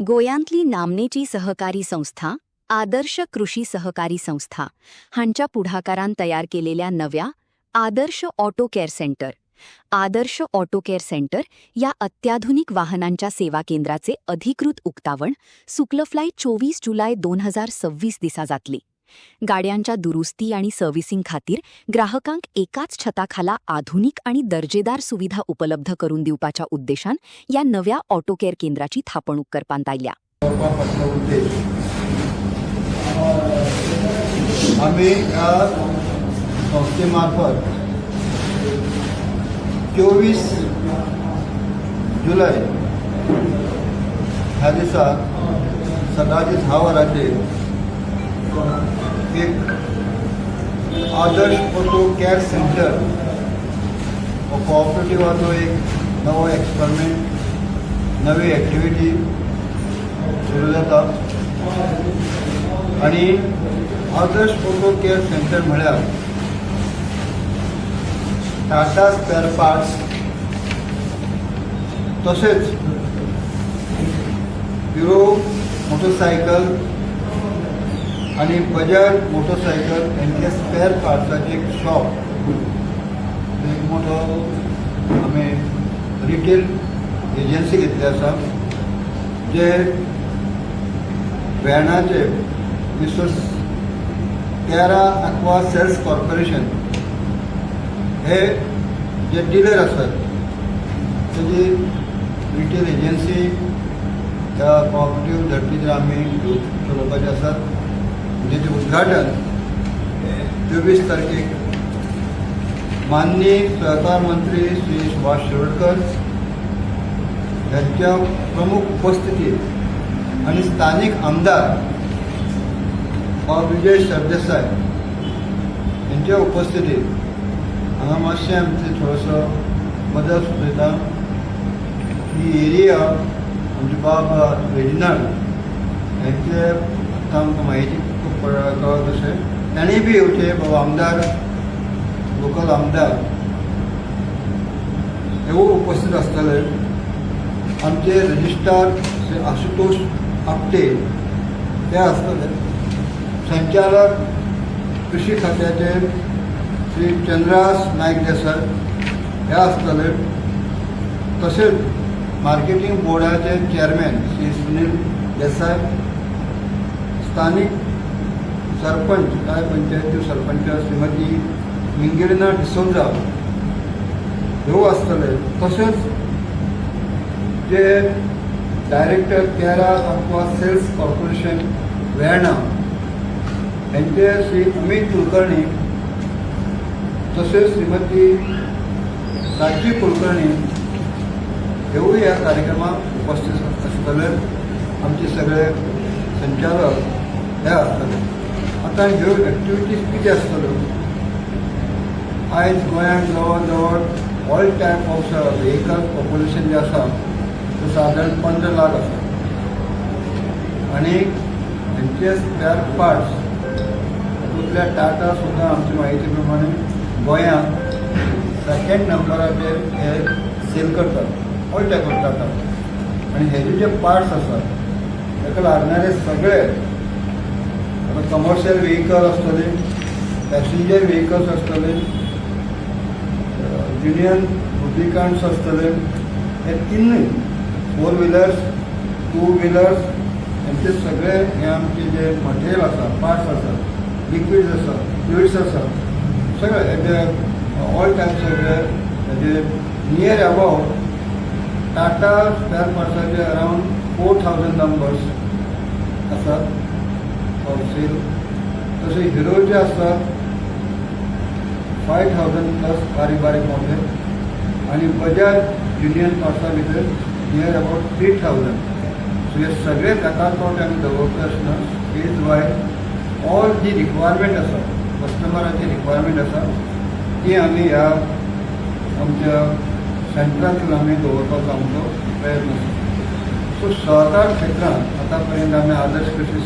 गोयांतली नामनेची सहकारी संस्था आदर्श कृषी सहकारी संस्था हांच्या पुढाकारान तयार केलेल्या नव्या आदर्श ऑटो केअर सेंटर आदर्श ऑटो केअर सेंटर या अत्याधुनिक वाहनांच्या सेवा केंद्राचे अधिकृत उक्तावण सुक्लफ्लाय 24 जुलै 2026 दिसा जातली। गाड्यांच्या दुरुस्ती आणि सर्व्हिसिंग खातीर ग्राहकांक एकाच छताखाला आधुनिक आणि दर्जेदार सुविधा उपलब्ध करून दिवपाच्या उद्देशान या नव्या ऑटो केअर केंद्राची थापणूक करपांत आयल्या। आम्ही या संस्थेमार्फत 24 जुलै ह्या दिसा सकाळची 10 वरांचेर एक आदर्श ऑटो केअर सेंटर हो कोऑपरेटिवाचो एक नवो एक्सपेरिमेंट नवी एक्टिविटी सुरू जाता आणि आदर्श ऑटो केअर सेंटर म्हळ्यार टाटा स्पेअर पार्ट्स तसेच हिरो मोटरसायकल आणि बजाज मोटरसायकल यांचे स्पेअर पार्ट्साचे एक शॉप एक मोठो आम्ही रिटेल एजन्सी घेतली आसा जे व्हॅनाचे मिस्टर कॅरा ॲक्वा सेल्स कॉर्पोरेशन हे जे डीलर आसात तेजी रिटेल एजन्सी त्या कॉपरेटिव्ह धर्तीचेर आमी चलोवपाचे आसात। जेचे उद्घाटन 24 तारखेक माननीय सहकार मंत्री श्री सुभाष शिरोडकर यांच्या प्रमुख उपस्थितीत आणि स्थानिक आमदार विजय सरदेसाय यांच्या उपस्थितीत हांगा मातशें आमचें थोडोसो बदल सुचयता। ही एरिया आमचे बाब रेजिनाल्ड यांचे आतां आमकां म्हायती कळत तशें ताणें बी येवचे बाबा आमदार लोकल आमदार हे उपस्थित आसतले। आमचे रजिस्ट्रार श्री आशुतोष आपटे ते आसतले। संचालक कृषी खात्याचे श्री चंद्रास नायक देसाय हे आसतले। तसेच मार्केटिंग बोर्डाचे चेअरमॅन श्री सुनील देसाय, स्थानिक सरपंच काय पंचायती सरपंच श्रीमती मिंगिलिना डिसोजा ह्यो आसतले। तसेच जे डायरेक्टर कॅरा ॲक्वा सेल्स कॉर्पोरेशन व्हॅना यांचे श्री अमित कुलकर्णी तसेच श्रीमती साची कुलकर्णी हेवूय ह्या कार्यक्रमाक उपस्थित आसतले। आमचे सगळे संचालक हे आसतले। आता ह्यो एक्टिविटीज कितें आसतल्यो आयज गोंयांत जवळ जवळ all type of vehicle population जे आसा ते सादारण 15 लाख आसा आनी हेंचे स्पेअर पार्ट्स तातूंतल्या टाटा सुद्दां आमची म्हायती प्रमाणे गोंयांत 2nd नंबराचेर हे सेल करतात ऑल टायप ऑफ टाटा। आनी हेजे जे पार्ट्स आसात ताका लागणारे सगळे कमर्शियल व्हेकल आसतले, पॅसेंजर व्हेकल्स आसतले, युनियन लुब्रिकंट्स आसतले, हे तिनूय 4 व्हिलर्स 2 व्हिलर्स यांचे सगळे हे आमचे जे मटेरियल आसा पार्ट्स आसा लिक्विड्स आसा फ्लुइड्स आसा सगळे हेजे ऑल टायप सगळे हेजे नियर अबाउट टाटा स्पेअर पार्ट्साचे अरावंड 4000 नंबर्स आसात फॉर सेल। तसे हिरोचे आसतात 5000 प्लस बारीक बारीक मॉडेल आणि बजाज युनियन पार्ट्सा भितर नियर अबाउट 3000। सो हे सगळे एकाचोट आमी दवरता आसतना इज वाय ऑल जी रिक्वायरमेंट आसा कस्टमराची रिक्वायरमेंट आसा ती आमी ह्या आमच्या सेंटरांतून आमी दवरपाचो आमचो प्रयत्न आसा। सो सहकार क्षेत्रांत आतां पर्यंत आमी आदर्श कृषी